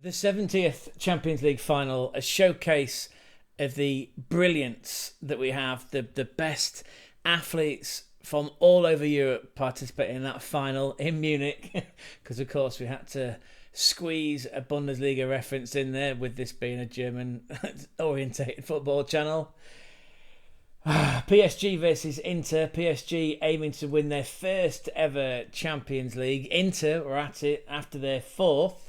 The 70th Champions League final, a showcase of the brilliance that we have, the best athletes from all over Europe participating in that final in Munich, because of course we had to squeeze a Bundesliga reference in there with this being a German orientated football channel. PSG versus Inter. PSG aiming to win their first ever Champions League. Inter were at it after their fourth.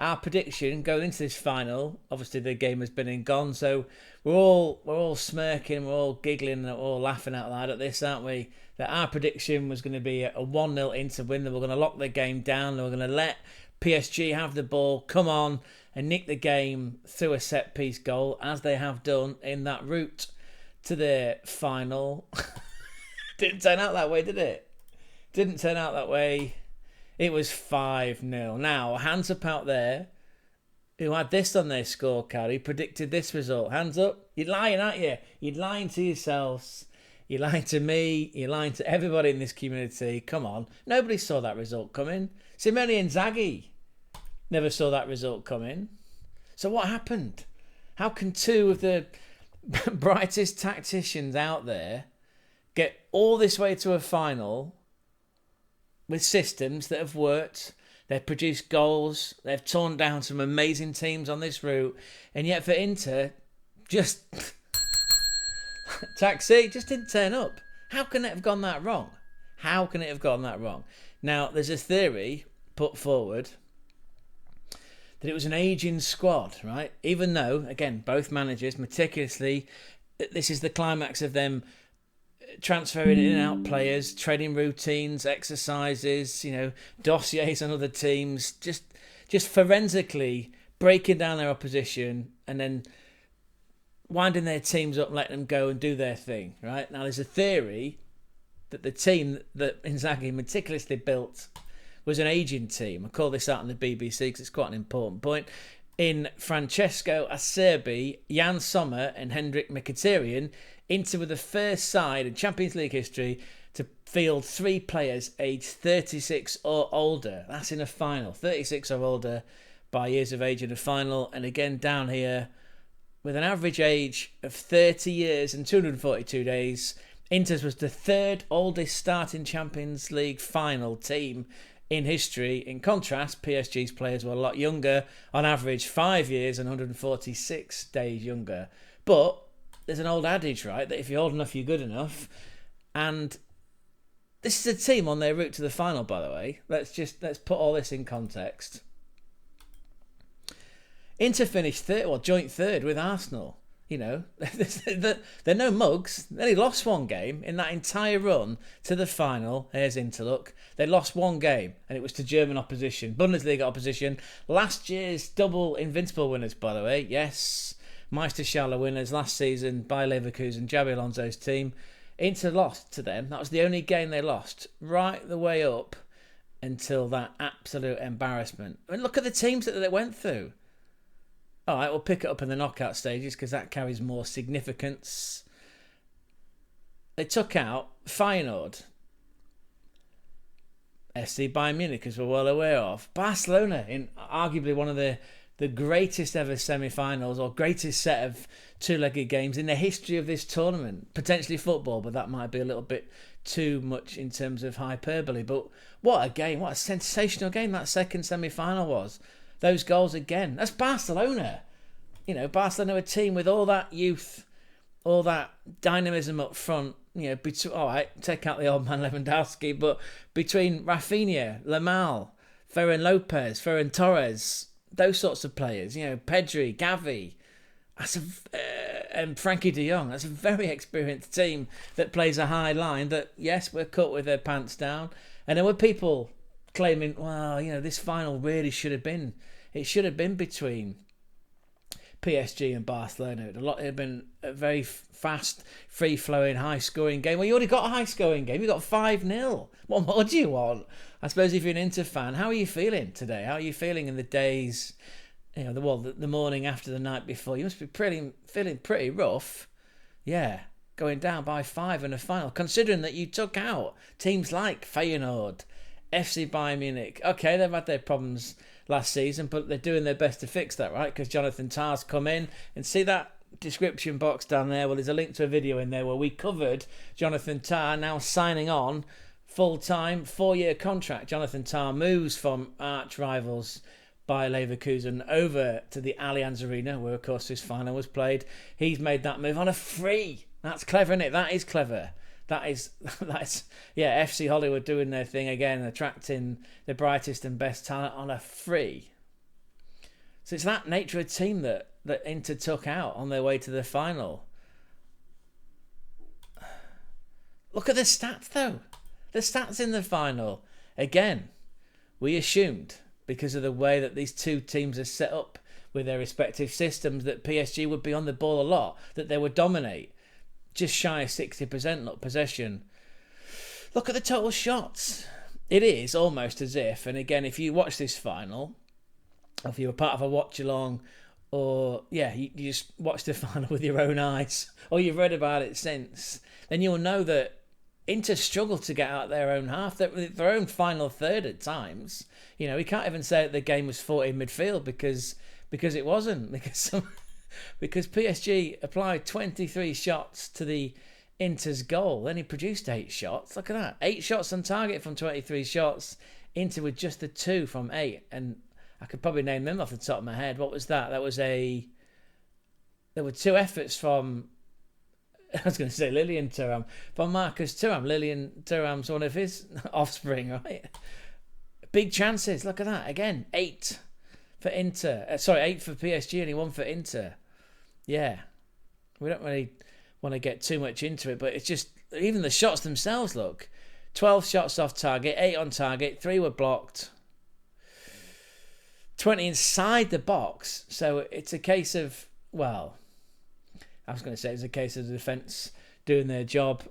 Our prediction going into this final, obviously the game has been and gone, so we're all smirking, we're all giggling, and we're all laughing out loud at this, aren't we? That our prediction was going to be a 1-0 Inter win, that we're going to lock the game down, that we're going to let PSG have the ball, come on, and nick the game through a set-piece goal, as they have done in that route to the final. Didn't turn out that way, did it? Didn't turn out that way. It was 5-0. Now, hands up out there who had this on their scorecard, who predicted this result. Hands up. You're lying, aren't you? You're lying to yourselves. You're lying to me. You're lying to everybody in this community. Come on. Nobody saw that result coming. Simone Inzaghi never saw that result coming. So what happened? How can two of the brightest tacticians out there get all this way to a final with systems that have worked? They've produced goals, they've torn down some amazing teams on this route, and yet for Inter, just taxi just didn't turn up. How can it have gone that wrong? How can it have gone that wrong? Now, there's a theory put forward that it was an ageing squad, right? Even though, again, both managers meticulously, this is the climax of them transferring in and out players, training routines, exercises, dossiers on other teams, just forensically breaking down their opposition and then winding their teams up, letting them go and do their thing, right? Now, there's a theory that the team that Inzaghi meticulously built was an ageing team. I call this out on the BBC because it's quite an important point. In Francesco Acerbi, Jan Sommer and Hendrik Mkhitaryan, Inter were the first side in Champions League history to field 3 players aged 36 or older. That's in a final. 36 or older by years of age in a final. And again, down here, with an average age of 30 years and 242 days, Inter's was the 3rd oldest starting Champions League final team in history. In contrast, PSG's players were a lot younger, on average 5 years and 146 days younger. But there's an old adage, right, that if you're old enough, you're good enough. And this is a team on their route to the final, by the way. Let's put all this in context. Inter finished joint third with Arsenal. They're no mugs. They only lost one game in that entire run to the final. Here's Inter, look. They lost one game, and it was to German opposition, Bundesliga opposition. Last year's double invincible winners, by the way. Yes, Meisterschale winners last season by Leverkusen, Xabi Alonso's team. Inter lost to them. That was the only game they lost, right the way up until that absolute embarrassment. I mean, look at the teams that they went through. All right, we'll pick it up in the knockout stages because that carries more significance. They took out Feyenoord, FC Bayern Munich, as we're well aware of. Barcelona, in arguably one of the greatest ever semi-finals or greatest set of two-legged games in the history of this tournament. Potentially football, but that might be a little bit too much in terms of hyperbole. But what a game, what a sensational game that second semi-final was. Those goals again. That's Barcelona. Barcelona, a team with all that youth, all that dynamism up front. All right, take out the old man Lewandowski, but between Rafinha, Lamel, Ferran Lopez, Ferran Torres, those sorts of players, Pedri, Gavi, and Frankie de Jong, that's a very experienced team that plays a high line that, yes, we're caught with their pants down. And there were people claiming, well, this final really should have been between PSG and Barcelona. It would have been a very fast, free-flowing, high-scoring game. Well, you already got a high-scoring game. You got 5-0. What more do you want? I suppose if you're an Inter fan, how are you feeling today? How are you feeling in the days, the morning after the night before? You must be feeling pretty rough. Yeah, going down by 5 in a final, considering that you took out teams like Feyenoord, FC Bayern Munich. Okay, they've had their problems last season, but they're doing their best to fix that, right? Because Jonathan Tah's come in, and see that description box down there? Well, there's a link to a video in there where we covered Jonathan Tah now signing on full-time 4-year contract. Jonathan Tah moves from arch rivals Bayer Leverkusen over to the Allianz Arena, where of course this final was played. He's made that move on a free. That's clever, isn't it? That is clever. That's yeah, FC Hollywood doing their thing again, attracting the brightest and best talent on a free. So it's that nature of team that Inter took out on their way to the final. Look at the stats though. The stats in the final. Again, we assumed, because of the way that these two teams are set up with their respective systems, that PSG would be on the ball a lot, that they would dominate. Just shy of 60% possession. Look at the total shots. It is almost as if, and again, if you watch this final, or if you were part of a watch-along, or yeah, you just watched the final with your own eyes, or you've read about it since, then you'll know that Inter struggled to get out their own half, their own final third at times. You know, we can't even say that the game was fought in midfield because it wasn't. Because PSG applied 23 shots to the Inter's goal. Then he produced 8 shots. Look at that. 8 shots on target from 23 shots. Inter with just the 2 from 8. And I could probably name them off the top of my head. What was that? There were 2 efforts from, I was going to say Lilian Thuram, from Marcus Thuram. Lilian Thuram's one of his offspring, right? Big chances. Look at that. Again, 8 for Inter. 8 for PSG, only 1 for Inter. Yeah. We don't really want to get too much into it, but it's just, even the shots themselves, look. 12 shots off target, 8 on target, 3 were blocked. 20 inside the box. So it's a case of, well, I was going to say it's a case of the defence doing their job,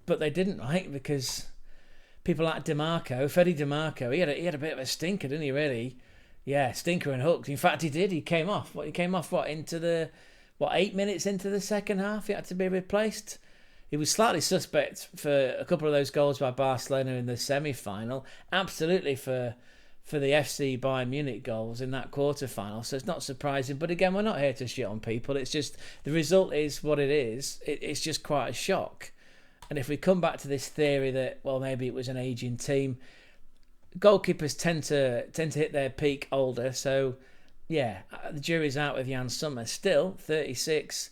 but they didn't, right? Because people like Freddie DiMarco, he had a bit of a stinker, didn't he, really? Yeah, stinker and hooked. In fact, he did. He came off. Into the 8 minutes into the second half? He had to be replaced. He was slightly suspect for a couple of those goals by Barcelona in the semi-final. Absolutely for the FC Bayern Munich goals in that quarter-final. So it's not surprising. But again, we're not here to shit on people. It's just the result is what it is. It's just quite a shock. And if we come back to this theory that, well, maybe it was an ageing team, goalkeepers tend to hit their peak older. So, yeah, the jury's out with Jan Sommer. Still, 36.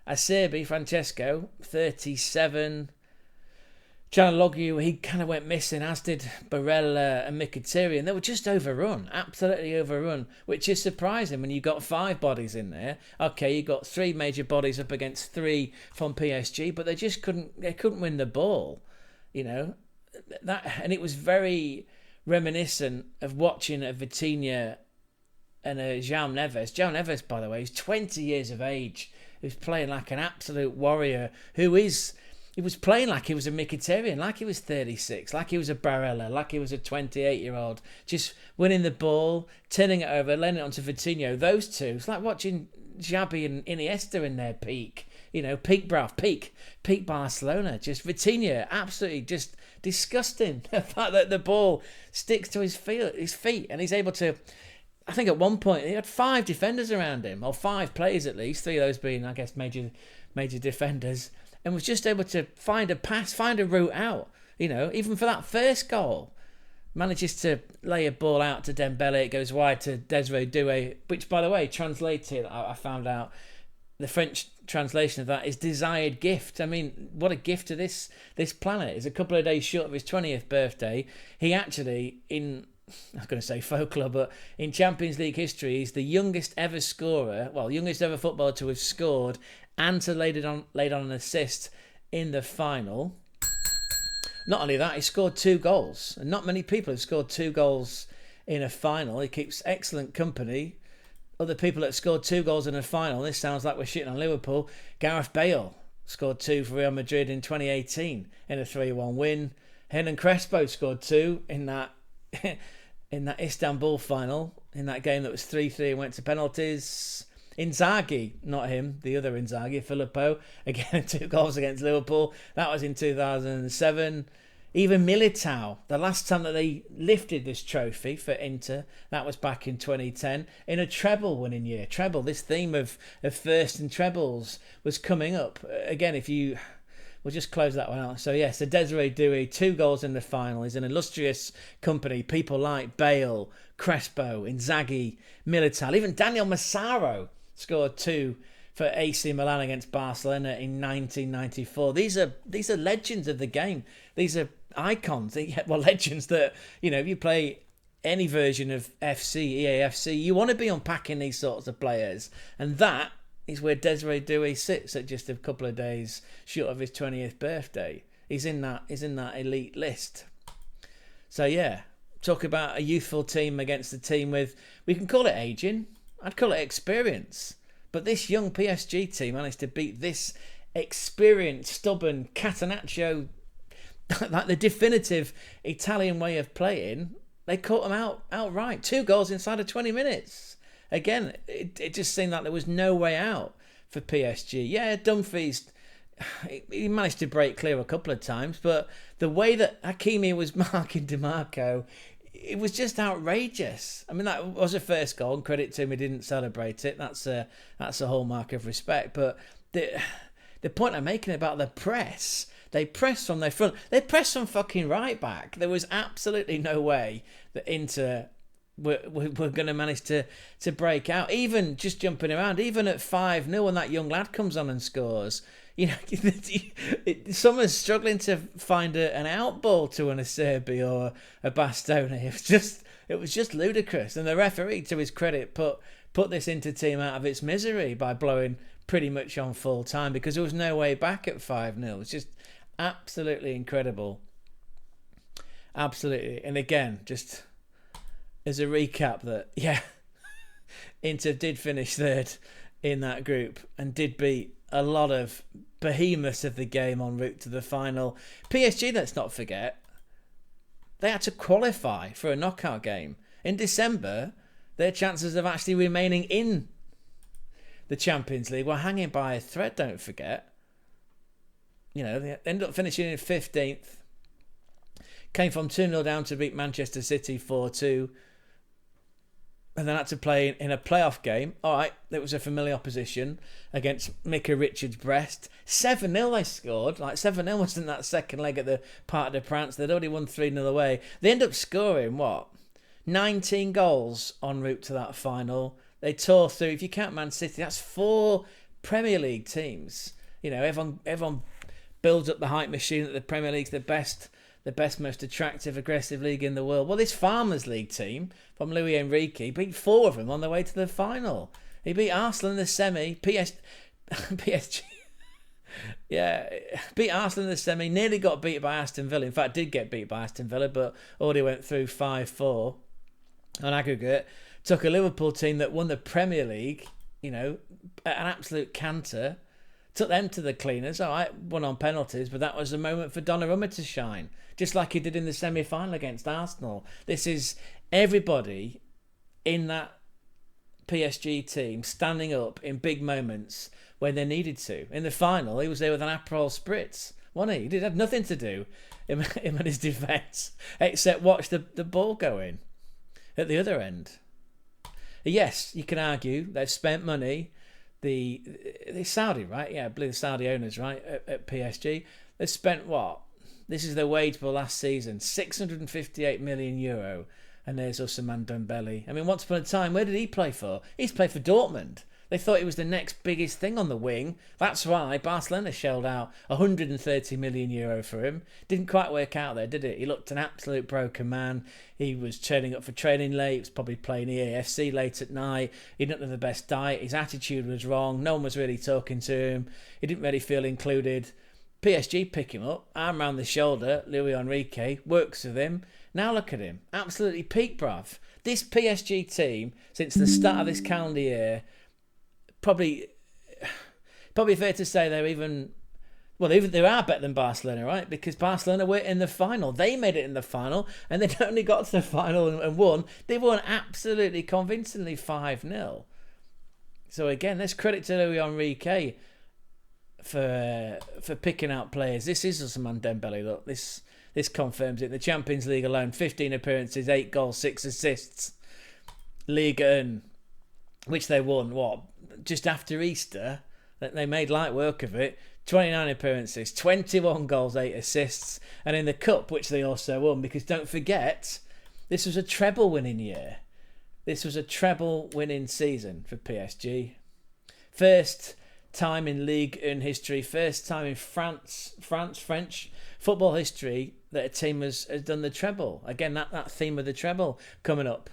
Acerbi, Francesco, 37. Canaloglu, he kind of went missing, as did Barella and Mkhitaryan. They were just overrun, absolutely overrun, which is surprising when you've got 5 bodies in there. Okay, you got 3 major bodies up against 3 from PSG, but they just couldn't win the ball, you know. And it was very reminiscent of watching a Vitinha and a João Neves. João Neves, by the way, is 20 years of age, who's playing like an absolute warrior, he was playing like he was a Mkhitaryan, like he was 36, like he was a Barella, like he was a 28-year-old, just winning the ball, turning it over, letting it onto Vitinho. Those two, it's like watching Xabi and Iniesta in their peak, you know, peak Barcelona. Just Vitinho, absolutely just disgusting. The fact that the ball sticks to his feet, and he's able to, I think at one point he had 5 defenders around him, or 5 players at least, 3 of those being, I guess, major defenders, and was just able to find a pass, find a route out. You know, even for that first goal, manages to lay a ball out to Dembele. It goes wide to Desiree Doué, which, by the way, translated, I found out, the French translation of that is desired gift. I mean, what a gift to this planet. It's a couple of days short of his 20th birthday. He actually, I was going to say folklore, but in Champions League history, he's the youngest ever scorer, youngest ever footballer to have scored and to laid on an assist in the final. Not only that, he scored 2 goals. And not many people have scored 2 goals in a final. He keeps excellent company. Other people that have scored 2 goals in a final, this sounds like we're shitting on Liverpool. Gareth Bale scored 2 for Real Madrid in 2018 in a 3-1 win. Hernan Crespo scored 2 in that Istanbul final, in that game that was 3-3 and went to penalties. Inzaghi, not him, the other Inzaghi, Filippo, again 2 goals against Liverpool. That was in 2007. Even Militao, the last time that they lifted this trophy for Inter, that was back in 2010, in a treble winning year. Treble, this theme of first and trebles was coming up. Again, we'll just close that one out. So yes, so Desiree Doué, 2 goals in the final. He's an illustrious company. People like Bale, Crespo, Inzaghi, Militao, even Daniel Massaro scored 2 for AC Milan against Barcelona in 1994. These are legends of the game. These are icons. Well, legends that, if you play any version of EA FC, you want to be unpacking these sorts of players. And that is where Desiree Doué sits at just a couple of days short of his 20th birthday. He's in that elite list. So yeah, talk about a youthful team against a team with, we can call it aging, I'd call it experience. But this young PSG team managed to beat this experienced, stubborn Catenaccio, like the definitive Italian way of playing. They caught them outright. 2 goals inside of 20 minutes. Again, it just seemed like there was no way out for PSG. Yeah, Dumfries, he managed to break clear a couple of times, but the way that Hakimi was marking DiMarco, it was just outrageous. I mean, that was a first goal, and credit to him, he didn't celebrate it. That's a hallmark of respect. But the point I'm making about the press, they pressed from their front. They pressed from fucking right back. There was absolutely no way that Inter were going to manage to break out. Even just jumping around, even at 5-0 when that young lad comes on and scores. Someone's struggling to find an out ball to an Acerbi or a Bastoni. It was just ludicrous. And the referee, to his credit, put this Inter team out of its misery by blowing pretty much on full time, because there was no way back at 5-0. It's just absolutely incredible. Absolutely. And again, just as a recap, that Inter did finish 3rd in that group and did beat a lot of behemoths of the game en route to the final. PSG, let's not forget, they had to qualify for a knockout game. In December, their chances of actually remaining in the Champions League were hanging by a thread, don't forget. They ended up finishing in 15th. Came from 2-0 down to beat Manchester City 4-2. And then had to play in a playoff game. All right, it was a familiar opposition against Mika Richards' Brest. 7-0 they scored. Like 7-0 wasn't that second leg at the Parc de France. They'd already won 3-0 away. They end up scoring, 19 goals en route to that final. They tore through. If you count Man City, that's 4 Premier League teams. Everyone builds up the hype machine that the Premier League's the best, most attractive, aggressive league in the world. Well, this Farmers League team from Luis Enrique beat 4 of them on their way to the final. He beat Arsenal in the semi. PSG. Yeah, beat Arsenal in the semi. Nearly got beat by Aston Villa. In fact, did get beat by Aston Villa, but already went through 5-4 on aggregate. Took a Liverpool team that won the Premier League, an absolute canter. Took them to the cleaners. All right, won on penalties, but that was a moment for Donnarumma to shine, just like he did in the semi-final against Arsenal. This is everybody in that PSG team standing up in big moments when they needed to. In the final, he was there with an Aperol Spritz, wasn't he? He did have nothing to do, him and his defence, except watch the ball go in at the other end. Yes, you can argue they've spent money. The Saudi, right? Yeah, I believe the Saudi owners, right, at PSG. They've spent what? This is their wage bill last season, €658 million. And there's Ousmane Dembele. I mean, once upon a time, where did he play for? He's played for Dortmund. They thought he was the next biggest thing on the wing. That's why Barcelona shelled out €130 million for him. Didn't quite work out there, did it? He looked an absolute broken man. He was turning up for training late. He was probably playing EAFC late at night. He didn't have the best diet. His attitude was wrong. No one was really talking to him. He didn't really feel included. PSG pick him up, arm round the shoulder. Luis Enrique works with him. Now look at him. Absolutely peak, bruv. This PSG team, since the start of this calendar year, probably fair to say they are better than Barcelona, right? Because Barcelona were in the final. They made it in the final, and they not only got to the final and won, they won absolutely convincingly 5-0. So again, let's credit to Luis Enrique for picking out players. This is Ousmane Dembele. Look, this this confirms it. The Champions League alone, 15 appearances, 8 goals, 6 assists. Ligue UNE, which they won, just after Easter. They made light work of it. 29 appearances, 21 goals, 8 assists. And in the Cup, which they also won, because don't forget, this was a treble winning year. This was a treble winning season for PSG. First time in Ligue 1 history, first time in French football history that a team has done the treble. Again, that theme of the treble coming up.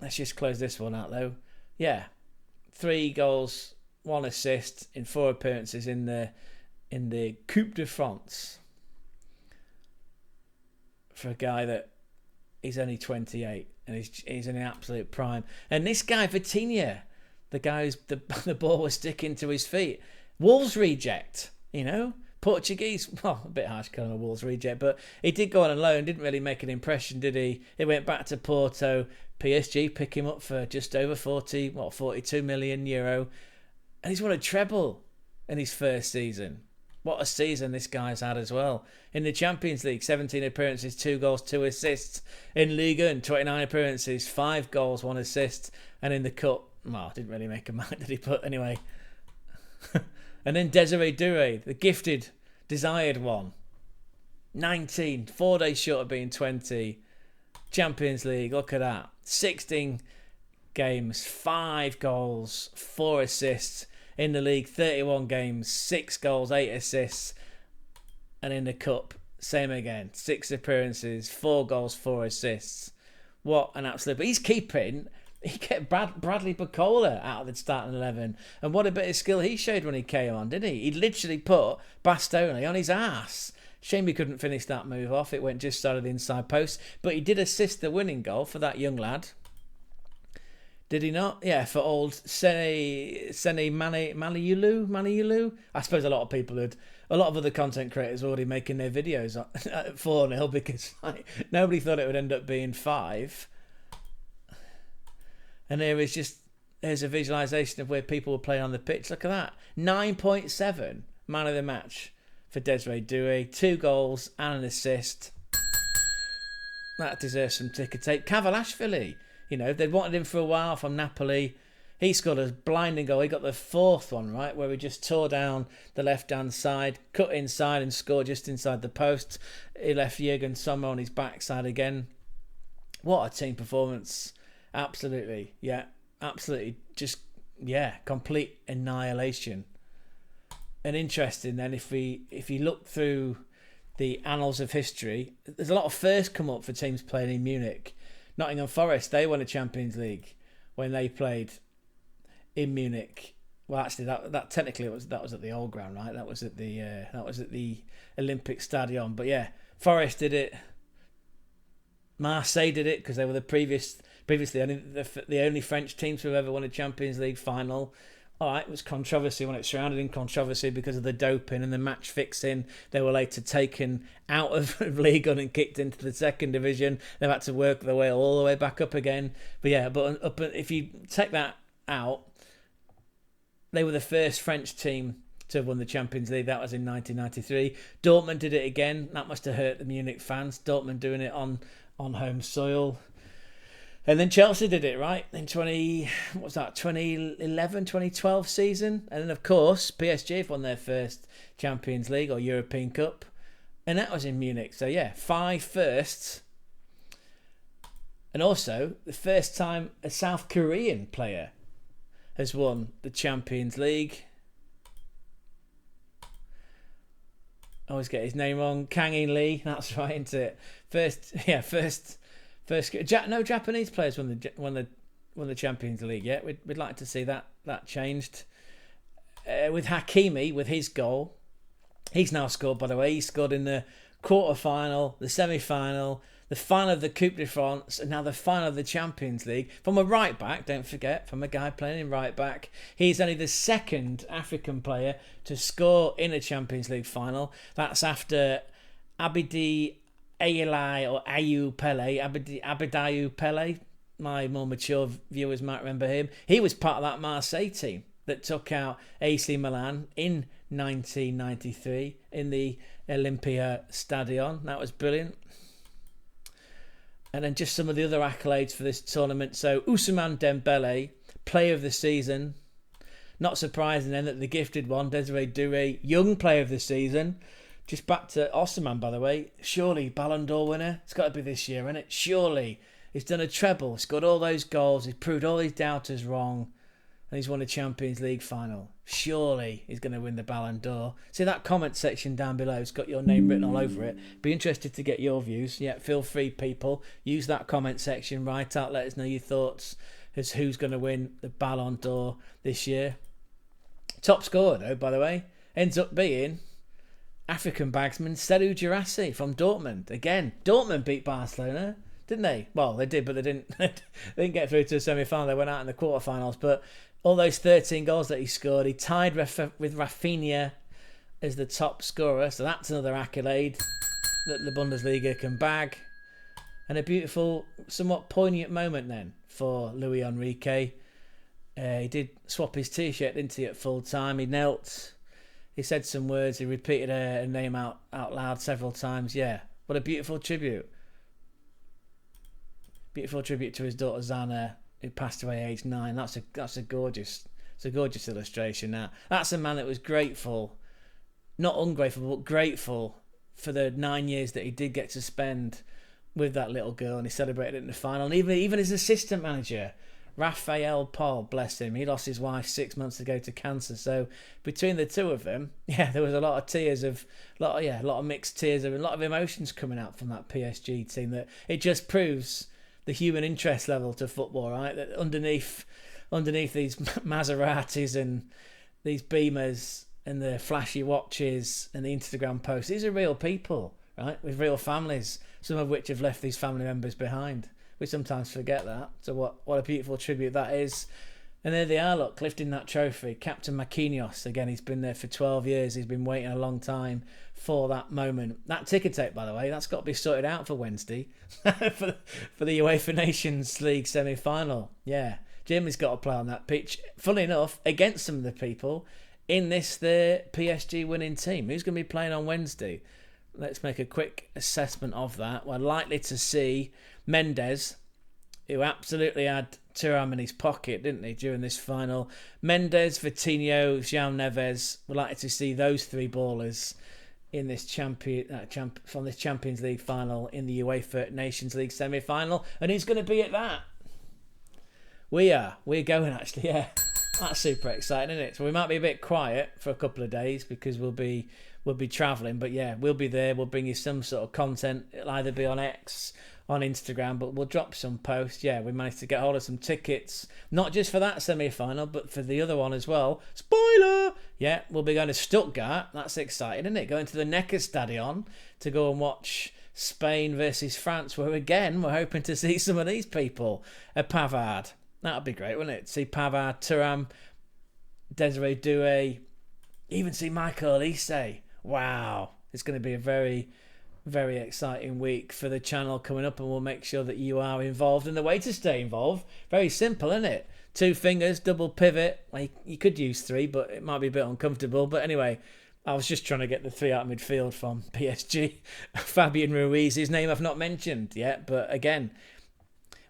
Let's just close this one out though. Yeah, 3 goals, 1 assist in 4 appearances in the Coupe de France for a guy that he's only 28 and he's in an absolute prime. And this guy Vitinha, the guy who's the ball was sticking to his feet, Wolves reject, Portuguese, well, a bit harsh calling him a Wolves reject, but he did go on loan, didn't really make an impression, did he? He went back to Porto. PSG pick him up for just over 42 million euro, and he's won a treble in his first season. What a season this guy's had as well. In the Champions League, 17 appearances, 2 goals, 2 assists. In Ligue 1, 29 appearances, 5 goals, 1 assist. And in the Cup, didn't really make a mark, did he? But anyway. And then Desiree Doué, the gifted, desired one. 19, 4 days short of being 20. Champions League, look at that. 16 games, 5 goals, 4 assists. In the league, 31 games, 6 goals, 8 assists. And in the Cup, same again. 6 appearances, 4 goals, 4 assists. What an absolute... But he's keeping... He kept Bradley Bacola out of the starting 11. And what a bit of skill he showed when he came on, didn't he? He literally put Bastoni on his ass. Shame he couldn't finish that move off. It went just out of the inside post. But he did assist the winning goal for that young lad. Did he not? Yeah, for old Sene Maniulu. I suppose a lot of other content creators were already making their videos at 4-0 because nobody thought it would end up being 5. And there's a visualisation of where people were playing on the pitch. Look at that. 9.7 man of the match for Desiree Doué. 2 goals and an assist. That deserves some ticker tape. Kavalashvili. They'd wanted him for a while from Napoli. He scored a blinding goal. He got the 4th one, right, where he just tore down the left-hand side, cut inside and scored just inside the post. He left Jürgen Sommer on his backside again. What a team performance. Absolutely. Yeah, absolutely. Just, complete annihilation. And interesting then, if you look through the annals of history, there's a lot of firsts come up for teams playing in Munich. Nottingham Forest, they won a Champions League when they played in Munich. Well, actually, that technically that was at the old ground, right? That was at the Olympic Stadion. But yeah, Forest did it. Marseille did it because they were previously the only French teams to have ever won a Champions League final. All right, it was controversy when it surrounded in controversy because of the doping and the match fixing. They were later taken out of Ligue 1 and kicked into the second division. They've had to work their way all the way back up again. But yeah, if you take that out, they were the first French team to have won the Champions League. That was in 1993. Dortmund did it again. That must have hurt the Munich fans. Dortmund doing it on home soil. And then Chelsea did it, right? In 2011, 2012 season. And then, of course, PSG have won their first Champions League or European Cup. And that was in Munich. So, yeah, 5 firsts. And also, the first time a South Korean player has won the Champions League. I always get his name wrong. Kang In Lee. That's right, isn't it? First. No Japanese players won the Champions League yet. We'd like to see that changed. With Hakimi, with his goal, he's now scored. By the way, he scored in the quarter-final, the semi-final, the final of the Coupe de France, and now the final of the Champions League from a right back. Don't forget, from a guy playing in right back. He's only the second African player to score in a Champions League final. That's after Abidi Ayelai or Ayu Pele, Abidayu Pele. My more mature viewers might remember him. He was part of that Marseille team that took out AC Milan in 1993 in the Olympia Stadion. That was brilliant. And then just some of the other accolades for this tournament. So Ousmane Dembele, Player of the Season. Not surprising then that the gifted one, Desiree Doué, Young Player of the Season. Just back to Ousmane, by the way. Surely Ballon d'Or winner. It's got to be this year, isn't it? Surely. He's done a treble. He's got all those goals. He's proved all these doubters wrong. And he's won a Champions League final. Surely he's going to win the Ballon d'Or. See that comment section down below? It's got your name written all over it. Be interested to get your views. Yeah, feel free, people. Use that comment section. Write out. Let us know your thoughts as who's going to win the Ballon d'Or this year. Top scorer, though, by the way, ends up being African bagsman Serhou Guirassy from Dortmund. Again, Dortmund beat Barcelona, didn't they? Well, they did, but they didn't. They didn't get through to the semi-final. They went out in the quarterfinals. But all those 13 goals that he scored, he tied with Rafinha as the top scorer. So that's another accolade that the Bundesliga can bag. And a beautiful, somewhat poignant moment then for Luis Enrique. He did swap his T-shirt, didn't he, at full time? He knelt. He said some words. He repeated a name out loud several times. Yeah, what a beautiful tribute. Beautiful tribute to his daughter Zana, who passed away aged 9. That's a gorgeous illustration. Now that's a man that was grateful, not ungrateful, but grateful for the 9 years that he did get to spend with that little girl, and he celebrated it in the final. And even his assistant manager, Raphael Paul, bless him, he lost his wife 6 months ago to cancer. So between the two of them, yeah, there was a lot of tears a lot of mixed tears, a lot of emotions coming out from that PSG team. That it just proves the human interest level to football, right? That underneath these Maseratis and these Beamers and the flashy watches and the Instagram posts, these are real people, right? With real families, some of which have left these family members behind. We sometimes forget that. So what a beautiful tribute that is. And there they are, look, lifting that trophy. Captain Marquinhos, again, he's been there for 12 years. He's been waiting a long time for that moment. That ticker tape, by the way, that's got to be sorted out for Wednesday for the UEFA Nations League semi-final. Yeah, Jimmy's got to play on that pitch, funnily enough, against some of the people in the PSG winning team. Who's going to be playing on Wednesday? Let's make a quick assessment of that. We're likely to see Mendes, who absolutely had Thuram in his pocket, didn't he, during this final. Mendes, Vitinho, João Neves. We're likely to see those three ballers in this from this Champions League final in the UEFA Nations League semi-final. And who's going to be at that? We're going, actually, yeah. That's super exciting, isn't it? So we might be a bit quiet for a couple of days because we'll be travelling. But yeah, we'll be there. We'll bring you some sort of content. It'll either be on X, on Instagram, but we'll drop some posts. Yeah, we managed to get hold of some tickets, not just for that semi-final, but for the other one as well. Spoiler! Yeah, we'll be going to Stuttgart. That's exciting, isn't it? Going to the Neckar Stadion to go and watch Spain versus France, where again, we're hoping to see some of these people. Pavard. That'd be great, wouldn't it? See Pavard, Thuram, Desiree Doué, even see Michael Olise. Wow. It's going to be a very, very exciting week for the channel coming up, and we'll make sure that you are involved. And the way to stay involved, very simple, isn't it? 2 fingers, double pivot. Well, you could use 3, but it might be a bit uncomfortable. But anyway, I was just trying to get the 3 out of midfield from PSG. Fabian Ruiz, his name I've not mentioned yet, but again,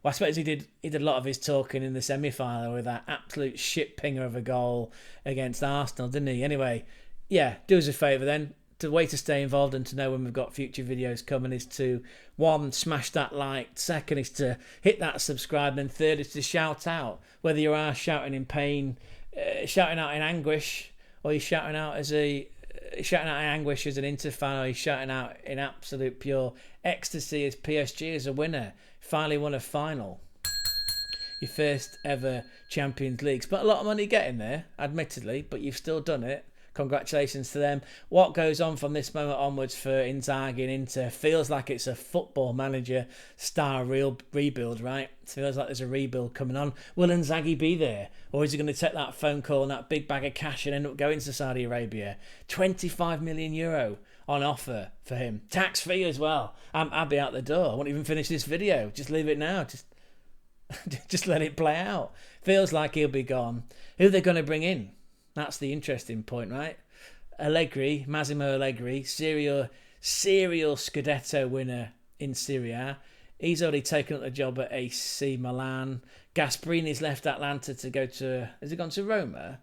well, I suppose he did a lot of his talking in the semi-final with that absolute shit pinger of a goal against Arsenal, didn't he? Anyway, yeah, do us a favour then. The way to stay involved and to know when we've got future videos coming is to, 1, smash that like, 2nd is to hit that subscribe, and 3rd is to shout out. Whether you are shouting in pain, shouting out in anguish, or you're shouting out in anguish as an Inter fan, or you're shouting out in absolute pure ecstasy as PSG is a winner. Finally won a final. Your first ever Champions League. Spent a lot of money getting there, admittedly, but you've still done it. Congratulations to them. What goes on from this moment onwards for Inzaghi and Inter feels like it's a football manager style rebuild, right? It feels like there's a rebuild coming on. Will Inzaghi be there? Or is he going to take that phone call and that big bag of cash and end up going to Saudi Arabia? 25 million euro on offer for him. Tax free as well. I'll be out the door. I won't even finish this video. Just leave it now. Just let it play out. Feels like he'll be gone. Who are they going to bring in? That's the interesting point, right? Allegri, Massimo Allegri, serial Scudetto winner in Serie A. He's already taken up the job at AC Milan. Gasperini's left Atlanta to go to... Has he gone to Roma?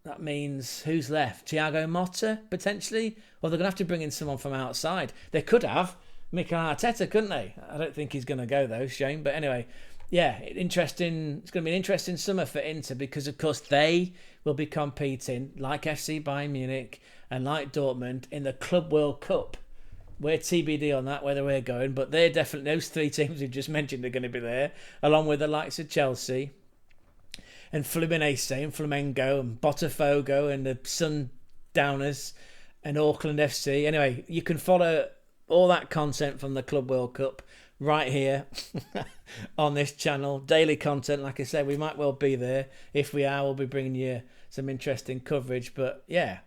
That means who's left? Thiago Motta, potentially? Or they're going to have to bring in someone from outside. They could have Mikel Arteta, couldn't they? I don't think he's going to go, though, shame. But anyway, yeah, interesting. It's going to be an interesting summer for Inter because, of course, they will be competing, like FC Bayern Munich and like Dortmund, in the Club World Cup. We're TBD on that, whether we're going, but they're definitely, those three teams we've just mentioned are going to be there, along with the likes of Chelsea and Fluminense and Flamengo and Botafogo and the Sundowners and Auckland FC. Anyway, you can follow all that content from the Club World Cup right here on this channel. Daily content, like I said, we might well be there. If we are, we'll be bringing you some interesting coverage. But yeah,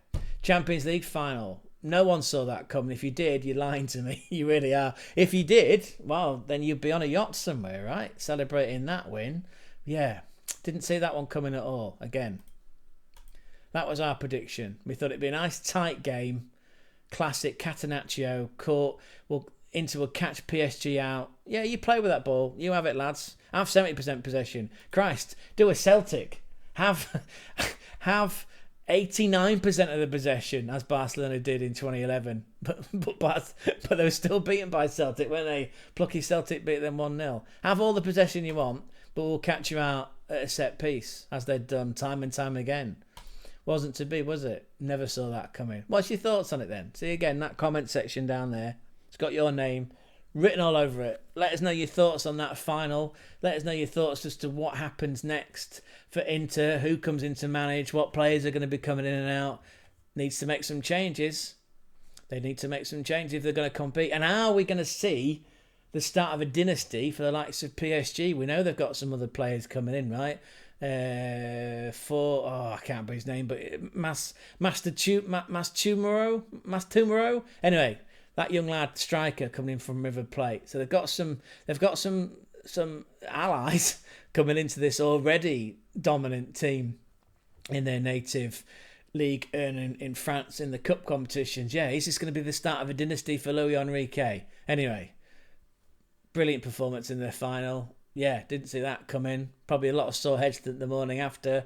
Champions League final. No one saw that coming. If you did, you're lying to me. You really are. If you did, well, then you'd be on a yacht somewhere, right? Celebrating that win. Yeah, didn't see that one coming at all. Again, that was our prediction. We thought it'd be a nice tight game. Classic Catenaccio caught. Well, Inter will catch PSG out. Yeah, you play with that ball. You have it, lads. Have 70% possession. Christ, do a Celtic. Have 89% of the possession, as Barcelona did in 2011. But they were still beaten by Celtic, weren't they? Plucky Celtic beat them 1-0. Have all the possession you want, but we'll catch you out at a set piece, as they'd done time and time again. Wasn't to be, was it? Never saw that coming. What's your thoughts on it then? See, again, that comment section down there. It's got your name written all over it. Let us know your thoughts on that final. Let us know your thoughts as to what happens next for Inter, who comes in to manage, what players are going to be coming in and out. Needs to make some changes. They need to make some changes if they're going to compete. And how are we going to see the start of a dynasty for the likes of PSG? We know they've got some other players coming in, right? I can't remember his name, but Mastumuro. Anyway, that young lad striker coming in from River Plate. So they've got some allies coming into this already dominant team in their native Ligue Une in France in the cup competitions. Yeah, is this going to be the start of a dynasty for Luis Enrique? Anyway, brilliant performance in their final. Yeah, didn't see that coming. Probably a lot of sore heads the morning after.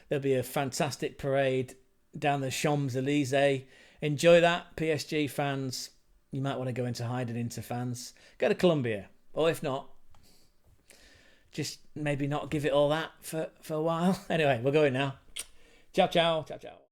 There'll be a fantastic parade down the Champs-Elysees. Enjoy that, PSG fans. You might want to go into hiding, Inter fans. Go to Colombia. Or if not, just maybe not give it all that for a while. Anyway, we're going now. Ciao, ciao. Ciao, ciao.